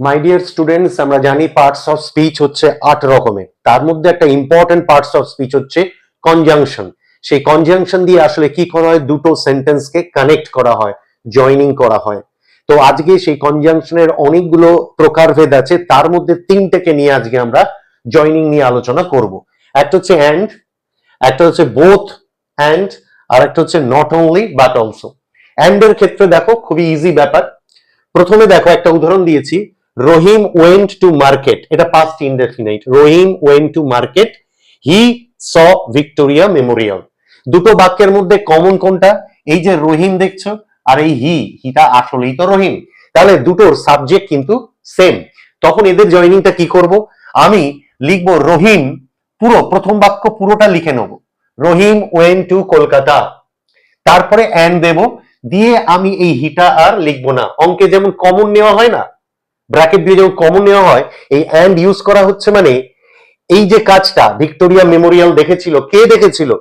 My dear students, আমরা জানি parts of speech হচ্ছে 8 রকমের। তার মধ্যে একটা ইম্পর্টেন্ট পার্টস অফ স্পিচ হচ্ছে কনজাংশন। সেই কনজাংশন দিয়ে আসলে কি করা হয়, দুটো সেন্টেন্সকে কানেক্ট করা হয়, জয়নিং করা হয়। তো আজকে সেই কনজাংশনের অনেকগুলো প্রকারভেদ আছে, তার মধ্যে তিনটেকে নিয়ে আজকে আমরা জয়নিং নিয়ে আলোচনা করব। একটা হচ্ছে অ্যান্ড, একটা হচ্ছে বোথ অ্যান্ড, আর একটা হচ্ছে not only but also. And এর ক্ষেত্রে দেখো খুবই ইজি ব্যাপার। প্রথমে দেখো একটা উদাহরণ দিয়েছি, রহিম ওয়েন্ট টু মার্কেট, এটা past indefinite. Rahim went to market, he saw Victoria Memorial. দুটো বাক্যের মধ্যে কমন কোনটা? এই যে রহিম দেখছো, আর এই হিটা আসলেই তো রহিম, তাহলে দুটোর সাবজেক্ট কিন্তু সেম। তখন এদের জয়নিংটা কি করব, আমি লিখবো রহিম, পুরো প্রথম বাক্য পুরোটা লিখে নেব, রহিম ওয়েন্ট টু কলকাতা, তারপরে অ্যান্ড দেব, দিয়ে আমি এই হিটা আর লিখবো না। অঙ্কে যেমন কমন নেওয়া হয় না, ব্র্যাকেট দিয়ে যেমন কমন নেওয়া হয়, এই অ্যান্ড ইউজ করা হচ্ছে মানে এই যে কাজটা ভিক্টোরিয়া মেমোরিয়াল দেখেছিল, কে দেখেছিল?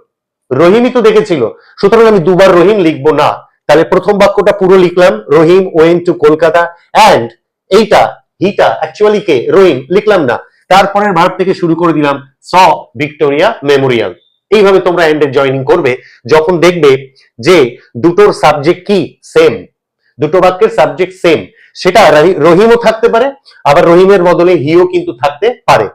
রহিমই তো দেখেছিল, সুতরাং আমি দুবার রহিম লিখবো না। তাহলে প্রথম বাক্যটা পুরো লিখলাম, রহিম ওয়েন্ট টু কলকাতা, অ্যান্ড এইটা হিটা অ্যাকচুয়ালি কে? রহিম, লিখলাম না। তারপরের ভার্ব থেকে শুরু করে দিলাম স ভিক্টোরিয়া মেমোরিয়াল। এইভাবে তোমরা এন্ড এর জয়নিং করবে যখন দেখবে যে দুটোর সাবজেক্ট কি সেম, দুটো বাক্যের সাবজেক্ট সেম। সেটা রহিমও থাকতে পারে, আবার রহিমের বদলে হিও কিন্তু থাকতে পারে।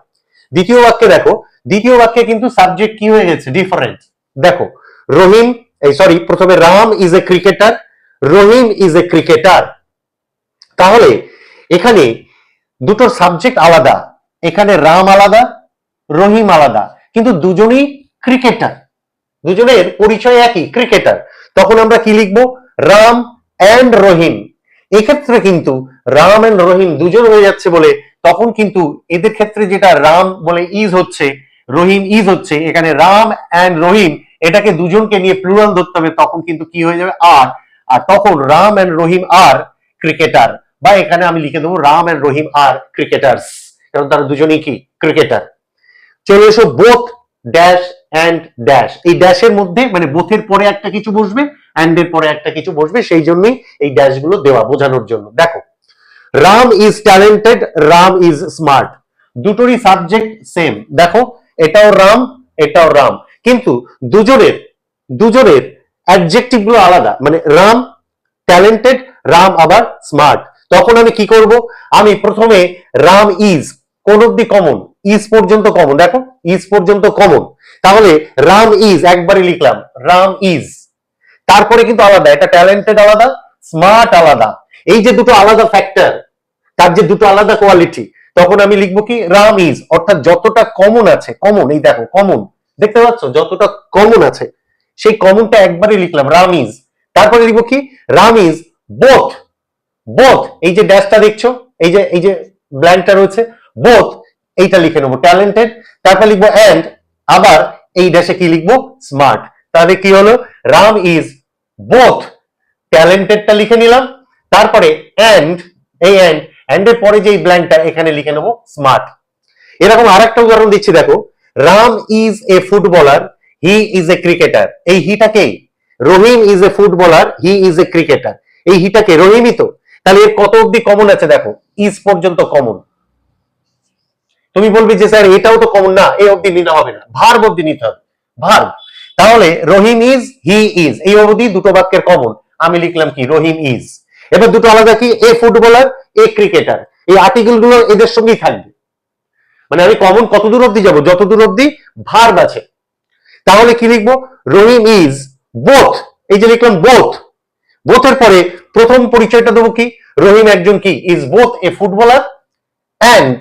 দ্বিতীয় বাক্যে দেখো, দ্বিতীয় বাক্যে কিন্তু সাবজেক্ট কি হয়ে গেছে? ডিফারেন্ট। দেখো রহিম, সরি, প্রথমে Ram is a cricketer, Rahim is a cricketer. তাহলে এখানে দুটোর সাবজেক্ট আলাদা, এখানে রাম আলাদা, রহিম আলাদা, কিন্তু দুজনেই ক্রিকেটার, দুজনের পরিচয় একই, ক্রিকেটার। তখন আমরা কি লিখবো? রাম অ্যান্ড রহিম। এক্ষেত্রে কিন্তু রাম অ্যান্ড রহিম দুজন হয়ে যাচ্ছে বলে তখন কিন্তু এদের ক্ষেত্রে যেটা রাম বলে ইজ হচ্ছে, রহিম ইজ হচ্ছে, এখানে রাম অ্যান্ড রহিম এটাকে দুজনকে নিয়ে প্লুরাল ধরতে হবে, তখন কিন্তু কি হয়ে যাবে? আর। আর তখন রাম অ্যান্ড রহিম আর ক্রিকেটার, বা এখানে আমি লিখে দেবো রাম অ্যান্ড রহিম আর ক্রিকেটার্স, কারণ তারা দুজনেই কি? ক্রিকেটার। চলে এসো বোথ ড্যাশ অ্যান্ড ড্যাশ। এই ড্যাশের মধ্যে মানে বোথের পরে একটা কিছু বসবে, অ্যান্ড এর পরে একটা কিছু বসবে, সেই জন্যই এই ড্যাশ গুলো দেওয়া, বোঝানোর জন্য। দেখো Ram is talented, Ram is smart, দুটোরই সাবজেক্ট সেম। দেখো এটাও রাম, এটাও রাম, কিন্তু দুজনের দুজনের অ্যাডজেক্টিভ গুলো আলাদা, মানে রাম ট্যালেন্টেড, রাম আবার স্মার্ট। তখন আমি কি করব? আমি প্রথমে রাম ইজ, কোন অব্দি কমন? ইজ পর্যন্ত কমন, দেখো ইজ পর্যন্ত কমন, তাহলে রাম ইজ একবারে লিখলাম, রাম ইজ। তারপরে কিন্তু আলাদা, এটা ট্যালেন্টেড আলাদা, স্মার্ট আলাদা, এই যে দুটো আলাদা ফ্যাক্টর, তার যে দুটো আলাদা কোয়ালিটি, তখন আমি লিখবো কি? রাম ইজ। অর্থাৎ যতটা কমন আছে, কমন, এই দেখো কমন, দেখতে পাচ্ছ যতটা কমন আছে, সেই কমনটা একবারে লিখলাম, রাম ইজ। তারপরে লিখবো কি? রাম ইজ বোথ, বোথ, এই যে ড্যাশটা দেখছো, এই যে ব্ল্যাঙ্কটা রয়েছে, বোথ এইটা লিখে নেবো, ট্যালেন্টেড। তারপর লিখবো অ্যান্ড, আবার এই ড্যাশে কি লিখবো? স্মার্ট। তাহলে কি হলো? রাম ইজ বোথ, ট্যালেন্টেডটা লিখে নিলাম, তারপরে অ্যান্ড, এই অ্যান্ড এর পরে যে ব্ল্যাঙ্কটা এখানে লিখে নেবো স্মার্ট। এরকম আরেকটা উদাহরণ দিচ্ছি, দেখো Ram is a footballer, he is a cricketer. এই হিটাকে, Rahim is a footballer, he is a cricketer, এই হিটাকে রহিমই তো। তাহলে এর কত অব্দি কমন আছে? দেখো ইজ পর্যন্ত কমন। তুমি বলবে যে স্যার এটাও তো কমন না, এই অব্দি নিতে হবে না, ভার্ব অব্দি নিতে হবে, ভার্ব। তাহলে রহিম ইজ, হি ইজ, এই অবধি দুটো বাক্যের কমন, আমি লিখলাম কি? রহিম ইজ। এবার দুটো আলাদা কি? এ ফুটবলার, এ ক্রিকেটার, এই আর্টিকেল গুলো এদের সঙ্গেই থাকবে। মানে আমি কমন কত দূর অব্দি যাবো? যত দূর অব্দি ভার্ব আছে। তাহলে কি লিখবো? রহিম ইজ বোথ, এই যে লিখলাম বোথ, বোথের পরে প্রথম পরিচয়টা দেবো কি? রহিম একজন কি? Is both A footballer and,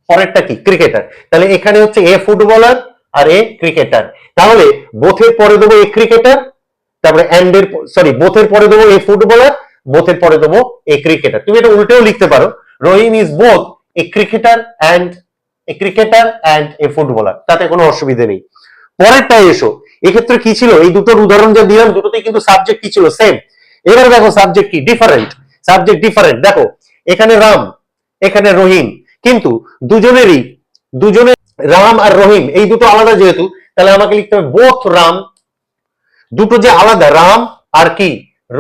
পরেরটা কি? ক্রিকেটার। তাহলে এখানে হচ্ছে এ ফুটবলার আর এ ক্রিকেটার। তাহলে বোথের পরে দেবো এ ক্রিকেটার, তারপরে অ্যান্ড এর, সরি, বোথের পরে দেবো এ ফুটবলার, বোথের পরে দেবো এ ক্রিকেটার। তুমি এটা উল্টেও লিখতে পারো, Rahim is both a cricketer and a footballer, তাতে কোনো অসুবিধা নেই। পরেরটায় এসো, এক্ষেত্রে কি ছিল? এই দুটোর উদাহরণ যা দিলাম, দুটোতেই কিন্তু সাবজেক্ট কি ছিল? সেম। এবারে দেখো সাবজেক্ট কি? Different, subject different. দেখো এখানে রাম, এখানে রহিম, কিন্তু দুজনের রাম আর রহিম এই দুটো আলাদা যেহেতু, তাহলে আমাকে লিখতে হবে বোথ রাম। দুটো যে আলাদা, রাম আর কি?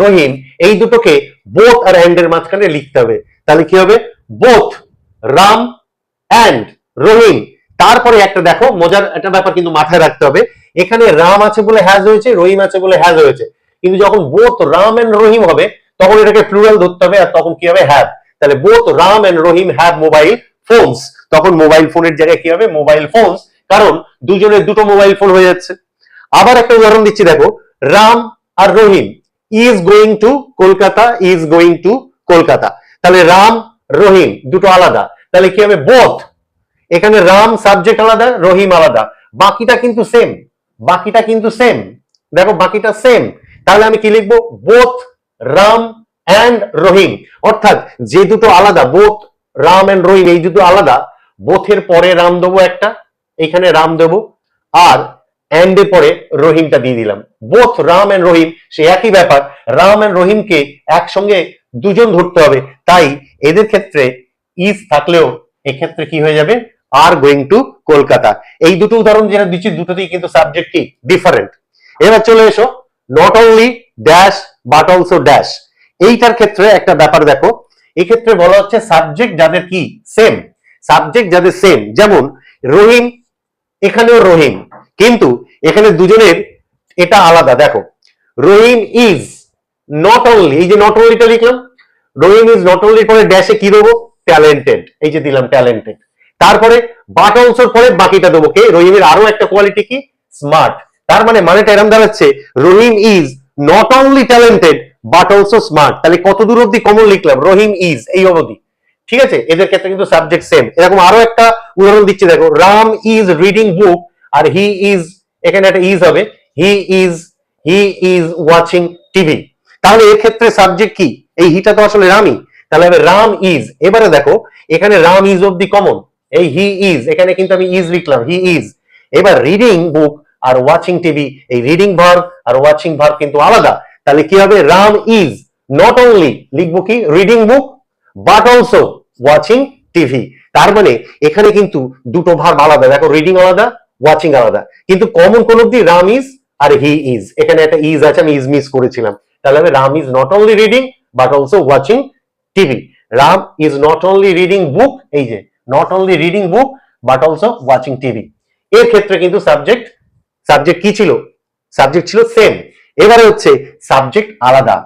রহিম, এই দুটোকে বোথ আর অ্যান্ড এর মাঝখানে লিখতে হবে। তাহলে কি হবে? বোথ রাম অ্যান্ড রহিম। তারপরে একটা দেখো মজার একটা ব্যাপার কিন্তু মাথায় রাখতে হবে, এখানে রাম আছে বলে হ্যাজ হয়েছে, রহিম আছে বলে হ্যাজ হয়েছে, কিন্তু যখন বোথ রাম এন্ড রহিম হবে তখন এটাকে প্লুরাল ধরতে হবে, আর তখন কি হবে হ্যাভ। তাহলে both Ram and Rahim have mobile phones, তখন মোবাইল ফোনের জায়গায় কি হবে মোবাইল ফোনস, কারণ দুজনের দুটো মোবাইল ফোন হয়ে যাচ্ছে। আবার একটা উদাহরণ দিচ্ছি দেখো, রাম আর Rahim is going to Kolkata, is going to Kolkata. তাহলে রাম রহিম দুটো আলাদা, তাহলে কি হবে বোথ, এখানে রাম সাবজেক্ট আলাদা, রহিম আলাদা, বাকিটা কিন্তু সেম, বাকিটা কিন্তু সেম, দেখো বাকিটা সেম। তাহলে আমি কি লিখবো বোথ রাম অ্যান্ড রহিম, অর্থাৎ যে দুটো আলাদা বোথ রাম অ্যান্ড রহিম এই দুটো আলাদা, বোথের পরে রাম দেবো একটা, এখানে রাম দেবো, আর অ্যান্ড এর পরে রহিমটা দিয়ে দিলাম, বোথ রাম অ্যান্ড রহিম সে একই ব্যাপার, রাম অ্যান্ড রহিমকে একসঙ্গে দুজন ধরতে হবে, তাই এদের ক্ষেত্রে ইজ থাকলেও এক্ষেত্রে কি হয়ে যাবে আর গোয়িং টু কলকাতা। এই দুটো উদাহরণ যেটা দিচ্ছি দুটোতেই কিন্তু সাবজেক্ট কি ডিফারেন্ট। এবার চলে এসো not only dash but also dash, এইটার ক্ষেত্রে একটা ব্যাপার দেখো, এই ক্ষেত্রে বলা হচ্ছে সাবজেক্ট যাদের কি সেম, সাবজেক্ট যাদের সেম, যেমন রহিম, এখানেও রহিম, কিন্তু এখানে দুজনের এটা আলাদা, দেখো রহিম ইজ নট অনলি, এই যে নট অনলিটা লিখলাম, রহিম ইজ নট অনলি পরে ড্যাশে কি দেবো ট্যালেন্টেড, এই যে দিলাম ট্যালেন্টেড, তারপরে বাট অলসোর পরে বাকিটা দেবো কে রহিমের আরো একটা কোয়ালিটি কি স্মার্ট। তার মানে মানেটা এরকম দাঁড়াচ্ছে Rahim is not only talented but also smart. তাহলে কত দূর অব্দি কমন লিখলাম রহিম ইজ এই অবধি, ঠিক আছে, এদের ক্ষেত্রে কিন্তু সাবজেক্ট সেম। এরকম আরো একটা উদাহরণ দিচ্ছি দেখো, রাম ইজ রিডিং বুক, আর হি ইজ, এখানে একটা ইজ হবে, হি ইজ ওয়াচিং টিভি। তাহলে এর ক্ষেত্রে সাবজেক্ট কি, এই হিটা তো আসলে রামই, তাহলে হবে রাম ইজ। এবারে দেখো এখানে রাম ইজ অব্দি কমন, এই হি ইজ, এখানে কিন্তু আমি ইজ লিখলাম হি ইজ। এবার রিডিং বুক আর ওয়াচিং টিভি, এই রিডিং ভার্ব আর ওয়াচিং ভার্ব কিন্তু আলাদা, তাহলে কি হবে রাম ইজ নট অনলি লিখবো কি reading book but also watching TV. তার মানে এখানে কিন্তু দুটো ভার্ব আলাদা, দেখো রিডিং আলাদা ওয়াচিং আলাদা, কিন্তু কমন কোন অব্দি রাম ইজ আর হি ইজ, এখানে একটা ইজ আছে আমি ইজ মিস করেছিলাম, তাহলে হবে Ram is not only reading but also watching TV. Ram is not only reading book, এই যে not only reading book but also watching TV. এর ক্ষেত্রে কিন্তু সাবজেক্ট, সাবজেক্ট কি ছিল সাবজেক্ট ছিল সেম। এবারে হচ্ছে সাবজেক্ট আলাদা,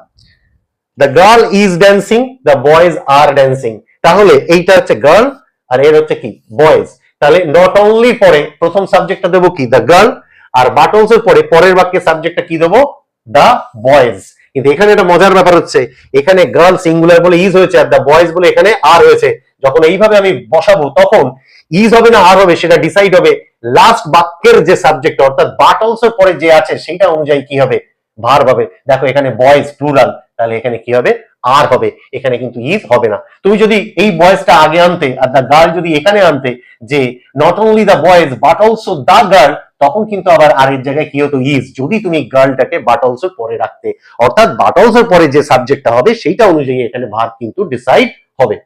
the girl is dancing, the boys are dancing, তাহলে এইটা হচ্ছে গার্ল আর এর হচ্ছে কি বয়েজ, তাহলে নট অনলি পরে প্রথম সাবজেক্টটা দেবো কি দ্য গার্ল, আর বাট অলসো পরে পরের বাক্যে সাবজেক্টটা কি দেবো দ্য বয়েজ। কিন্তু এখানে একটা মজার ব্যাপার হচ্ছে, এখানে গার্ল সিঙ্গুলার বলে ইজ হয়েছে আর দ্য বয়েজ বলে এখানে আর হয়েছে, যখন এইভাবে আমি বসাবো তখন ইজ হবে না আর হবে সেটা ডিসাইড হবে লাস্ট বাক্যের যে সাবজেক্ট, অর্থাৎ বাট অলসো পরে যে আছে সেইটা অনুযায়ী কি হবে ভার্ব হবে। দেখো এখানে বয়েজ প্লুরাল, তাহলে এখানে কি হবে আর হবে, এখানে কিন্তু ইজ হবে না। তুমি যদি এই বয়েজটা আগে আনতে আর দ্য গার্ল যদি এখানে আনতে, যে not only the boys but also the girl, তখন কিন্তু আবার আর এর জায়গায় কি হতো ইজ, যদি তুমি গার্লটাকে বাট অলসো পরে রাখতে, অর্থাৎ বাট অলসোর পরে যে সাবজেক্টটা হবে সেইটা অনুযায়ী এখানে ভার্ব কিন্তু ডিসাইড হবে।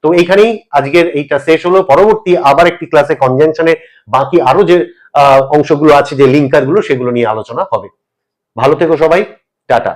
তো এইখানেই আজকের এইটা শেষ হলো, পরবর্তী আবার একটি ক্লাসে কনজাংশনের বাকি আরো যে অংশগুলো আছে যে লিঙ্কার গুলো সেগুলো নিয়ে আলোচনা হবে। ভালো থেকো সবাই, টাটা।